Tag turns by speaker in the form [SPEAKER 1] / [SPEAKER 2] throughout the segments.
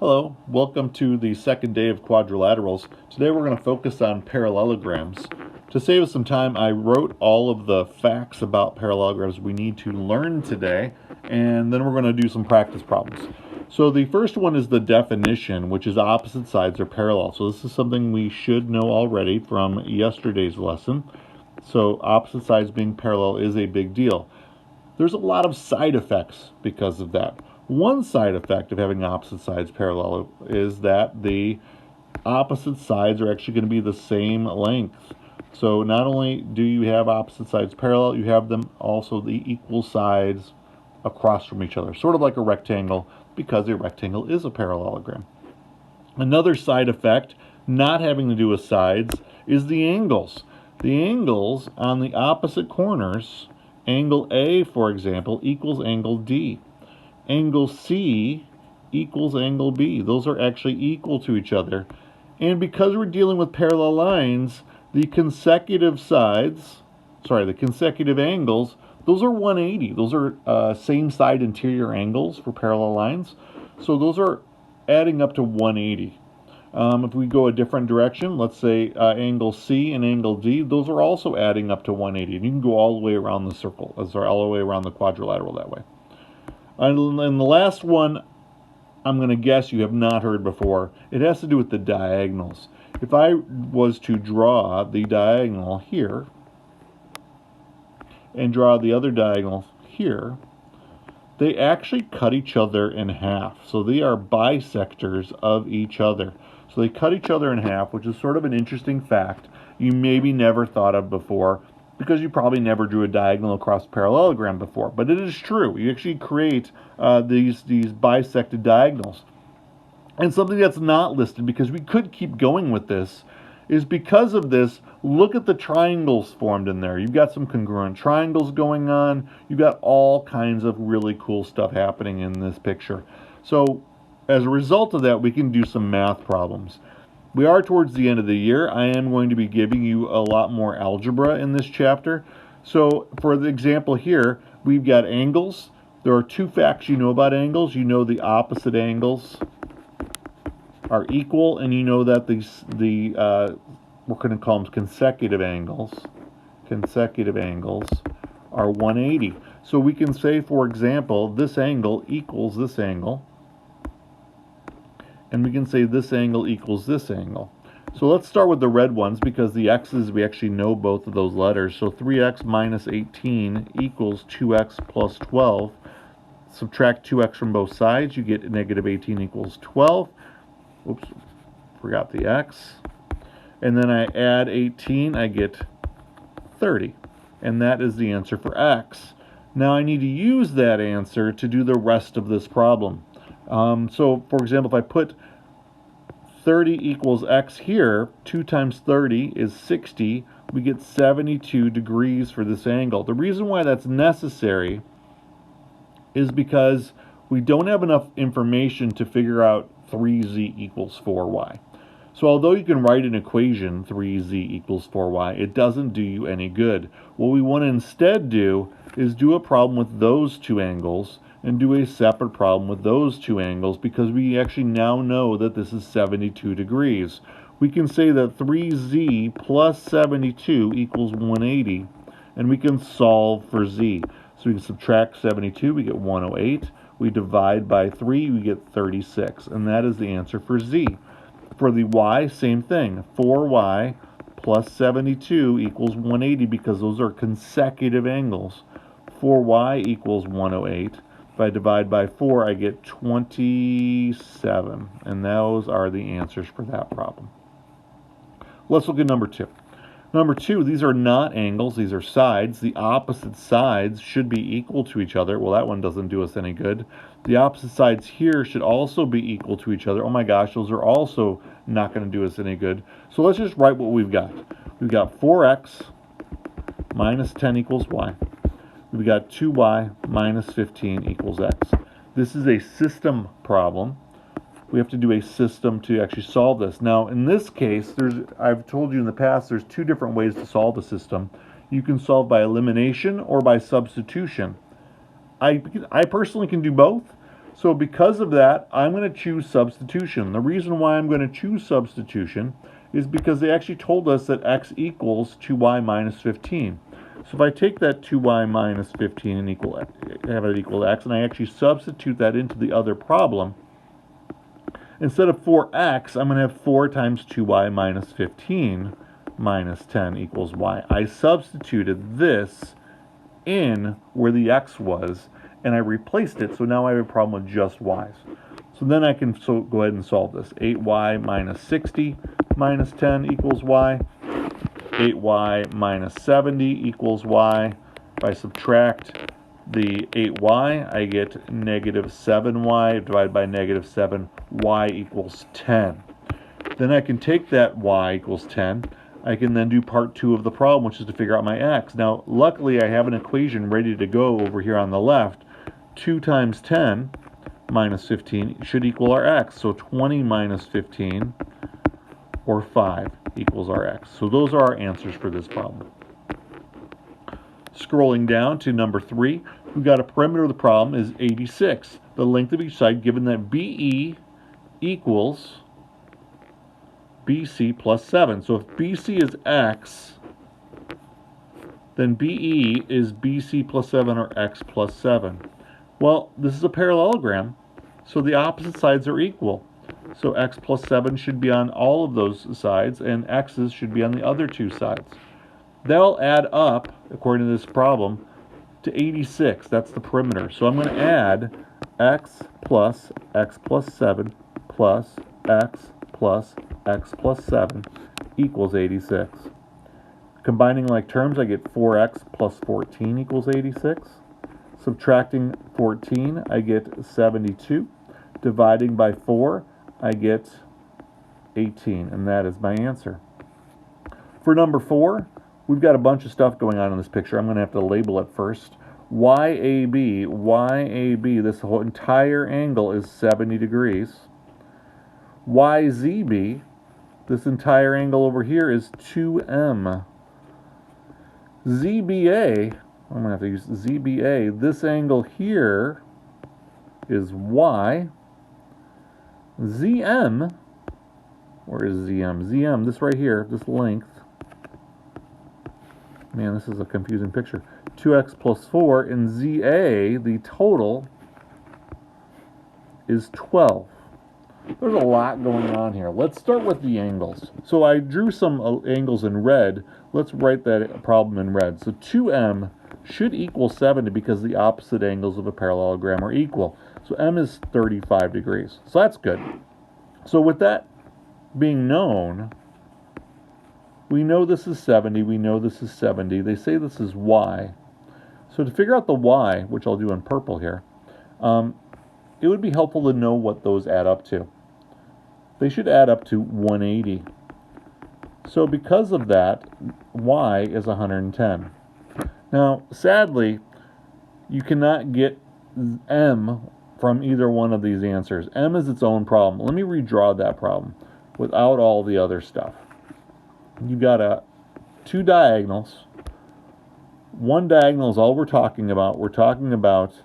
[SPEAKER 1] Hello, welcome to the second day of quadrilaterals. Today we're going to focus on parallelograms. To save us some time, I wrote all of the facts about parallelograms we need to learn today, and then we're going to do some practice problems. So the first one is the definition, which is opposite sides are parallel. So this is something we should know already from yesterday's lesson. So opposite sides being parallel is a big deal. There's a lot of side effects because of that. One side effect of having opposite sides parallel is that the opposite sides are actually going to be the same length. So not only do you have opposite sides parallel, you have them also the equal sides across from each other, sort of like a rectangle, because a rectangle is a parallelogram. Another side effect, not having to do with sides, is the angles. The angles on the opposite corners, angle A, for example, equals angle D. Angle C equals angle B. Those are actually equal to each other. And because we're dealing with parallel lines, the consecutive angles, those are 180. Those are same side interior angles for parallel lines. So those are adding up to 180. If we go a different direction, let's say angle C and angle D, those are also adding up to 180. And you can go all the way around the circle, all the way around the quadrilateral that way. And the last one, I'm going to guess you have not heard before. It has to do with the diagonals. If I was to draw the diagonal here and draw the other diagonal here, they actually cut each other in half. So they are bisectors of each other. So they cut each other in half, which is sort of an interesting fact you maybe never thought of before, because you probably never drew a diagonal across a parallelogram before. But it is true. You actually create these bisected diagonals. And something that's not listed, because we could keep going with this, is because of this, look at the triangles formed in there. You've got some congruent triangles going on. You've got all kinds of really cool stuff happening in this picture. So as a result of that, we can do some math problems. We are towards the end of the year. I am going to be giving you a lot more algebra in this chapter. So for the example here, we've got angles. There are two facts you know about angles. You know the opposite angles are equal, and you know that we're going to call them consecutive angles. Consecutive angles are 180. So we can say, for example, this angle equals this angle. And we can say this angle equals this angle. So let's start with the red ones, because the x's, we actually know both of those letters. So 3x minus 18 equals 2x plus 12. Subtract 2x from both sides, you get negative 18 equals 12. Oops, forgot the x. And then I add 18, I get 30. And that is the answer for x. Now I need to use that answer to do the rest of this problem. So, for example, if I put 30 equals x here, 2 times 30 is 60, we get 72 degrees for this angle. The reason why that's necessary is because we don't have enough information to figure out 3z equals 4y. So although you can write an equation, 3z equals 4y, it doesn't do you any good. What we want to instead do is do a problem with those two angles and do a separate problem with those two angles, because we actually now know that this is 72 degrees. We can say that 3z plus 72 equals 180, and we can solve for z. So we can subtract 72, we get 108. We divide by 3, we get 36, and that is the answer for z. For the y, same thing. 4y plus 72 equals 180, because those are consecutive angles. 4y equals 108. If I divide by 4, I get 27. And those are the answers for that problem. Let's look at number 2. Number 2, these are not angles, these are sides. The opposite sides should be equal to each other. Well, that one doesn't do us any good. The opposite sides here should also be equal to each other. Oh my gosh, those are also not going to do us any good. So let's just write what we've got. We've got 4x minus 10 equals y. We've got 2y minus 15 equals x. This is a system problem. We have to do a system to actually solve this. Now, in this case, I've told you in the past, there's two different ways to solve a system. You can solve by elimination or by substitution. I personally can do both, So because of that, I'm going to choose substitution. The reason why I'm going to choose substitution is because they actually told us that x equals 2y minus 15. So if I take that 2y minus 15 and have it equal to x, and I actually substitute that into the other problem, instead of 4x, I'm going to have 4 times 2y minus 15 minus 10 equals y. I substituted this in where the x was, and I replaced it, so now I have a problem with just y's. So then I can go ahead and solve this. 8y minus 60 minus 10 equals y. 8y minus 70 equals y. If I subtract the 8y, I get negative 7y divided by negative 7, y equals 10. Then I can take that y equals 10. I can then do part 2 of the problem, which is to figure out my x. Now, luckily, I have an equation ready to go over here on the left. 2 times 10 minus 15 should equal our x. So 20 minus 15, or 5, equals our x. So those are our answers for this problem. Scrolling down to number 3, we've got a perimeter of the problem is 86. The length of each side, given that BE equals BC plus 7. So if BC is x, then BE is BC plus 7 or x plus 7. Well, this is a parallelogram, so the opposite sides are equal. So x plus 7 should be on all of those sides, and x's should be on the other two sides. They'll add up, according to this problem, to 86. That's the perimeter. So I'm going to add x plus 7 plus x plus 7 equals 86. Combining like terms, I get 4x plus 14 equals 86. Subtracting 14, I get 72. Dividing by 4, I get 18, and that is my answer. For number 4, we've got a bunch of stuff going on in this picture. I'm going to have to label it first. YAB, this whole entire angle is 70 degrees. YZB, this entire angle over here is 2m. ZBA, I'm going to have to use ZBA, this angle here is y. ZM, where is ZM? ZM, this right here, this length. Man, this is a confusing picture. 2x plus 4, and ZA, the total, is 12. There's a lot going on here. Let's start with the angles. So I drew some angles in red. Let's write that problem in red. So 2m should equal 70 because the opposite angles of a parallelogram are equal. So m is 35 degrees. So that's good. So with that being known, we know this is 70, we know this is 70. They say this is y. So to figure out the y, which I'll do in purple here, it would be helpful to know what those add up to. They should add up to 180. So because of that, y is 110. Now, sadly, you cannot get m from either one of these answers. M is its own problem. Let me redraw that problem without all the other stuff. You've got two diagonals. One diagonal is all we're talking about. We're talking about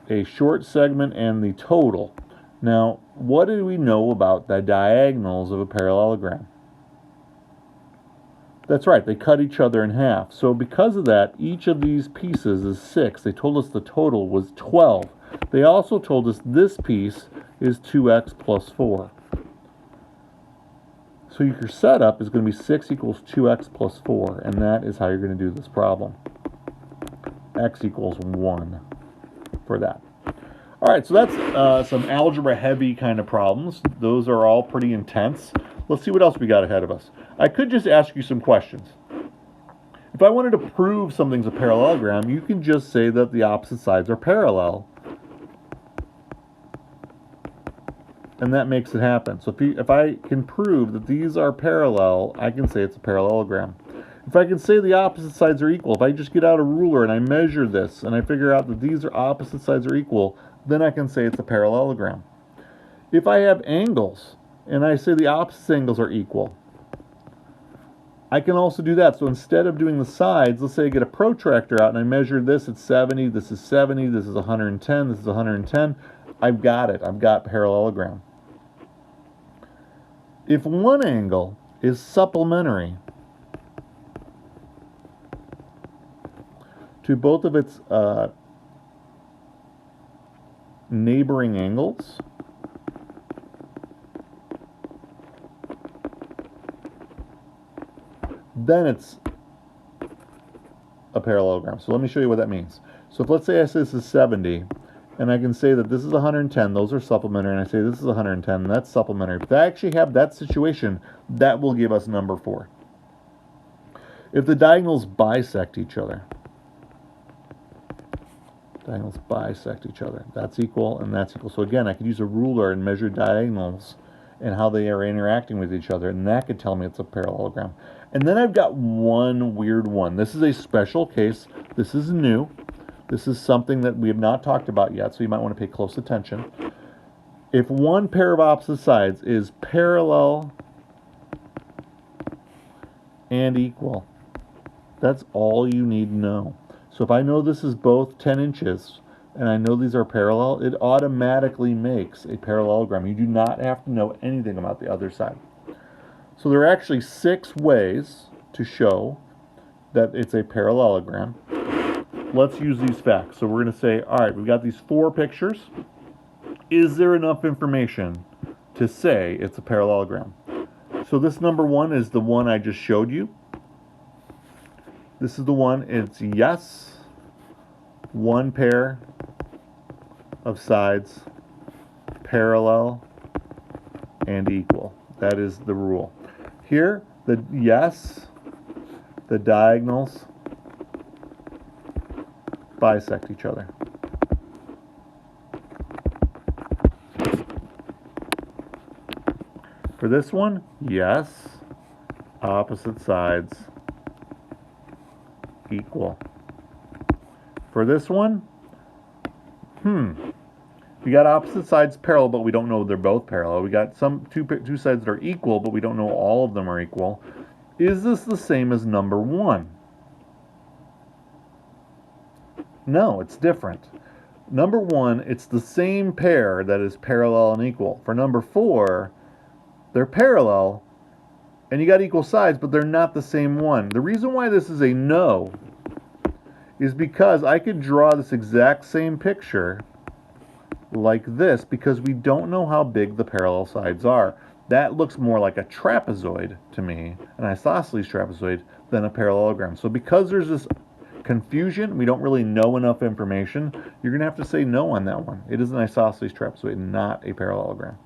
[SPEAKER 1] a short segment and the total. Now, what do we know about the diagonals of a parallelogram? That's right, they cut each other in half. So because of that, each of these pieces is 6. They told us the total was 12. They also told us this piece is 2x plus 4. So your setup is going to be 6 equals 2x plus 4, and that is how you're going to do this problem. X equals 1 for that. All right, so that's some algebra-heavy kind of problems. Those are all pretty intense. Let's see what else we got ahead of us. I could just ask you some questions. If I wanted to prove something's a parallelogram, you can just say that the opposite sides are parallel. And that makes it happen. So if I can prove that these are parallel, I can say it's a parallelogram. If I can say the opposite sides are equal, if I just get out a ruler and I measure this and I figure out that these are opposite sides are equal, then I can say it's a parallelogram. If I have angles and I say the opposite angles are equal, I can also do that. So instead of doing the sides, let's say I get a protractor out and I measure this at 70, this is 70, this is 110, this is 110. I've got it. I've got parallelogram. If one angle is supplementary to both of its neighboring angles, then it's a parallelogram. So let me show you what that means. So if, let's say I say this is 70, and I can say that this is 110, those are supplementary, and I say this is 110, and that's supplementary. If I actually have that situation, that will give us number 4. If the diagonals bisect each other, that's equal and that's equal. So again, I could use a ruler and measure diagonals and how they are interacting with each other, and that could tell me it's a parallelogram. And then I've got one weird one. This is a special case. This is new. This is something that we have not talked about yet, so you might want to pay close attention. If one pair of opposite sides is parallel and equal, that's all you need to know. So if I know this is both 10 inches and I know these are parallel, it automatically makes a parallelogram. You do not have to know anything about the other side. So there are actually 6 ways to show that it's a parallelogram. Let's use these facts. So we're going to say, all right, we've got these 4 pictures. Is there enough information to say it's a parallelogram? So this number 1 is the one I just showed you. This is the one, it's yes, one pair of sides parallel and equal. That is the rule. Here, the yes, the diagonals bisect each other. For this one, yes, opposite sides equal. For this one, we got opposite sides parallel, but we don't know they're both parallel. We got two sides that are equal, but we don't know all of them are equal. Is this the same as number 1? No, it's different. Number 1, it's the same pair that is parallel and equal. For number 4, they're parallel, and you got equal sides, but they're not the same one. The reason why this is a no is because I could draw this exact same picture like this, because we don't know how big the parallel sides are. That looks more like a trapezoid to me, an isosceles trapezoid, than a parallelogram. So because there's this confusion, we don't really know enough information, you're going to have to say no on that one. It is an isosceles trapezoid, not a parallelogram.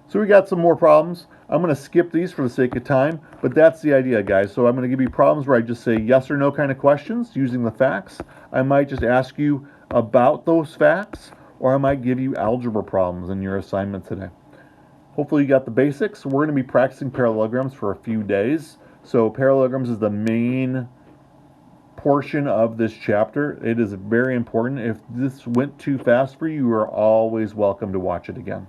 [SPEAKER 1] So we got some more problems. I'm going to skip these for the sake of time, but that's the idea, guys. So I'm going to give you problems where I just say yes or no kind of questions using the facts. I might just ask you about those facts, or I might give you algebra problems in your assignment today. Hopefully you got the basics. We're going to be practicing parallelograms for a few days. So parallelograms is the main portion of this chapter. It is very important. If this went too fast for you, you are always welcome to watch it again.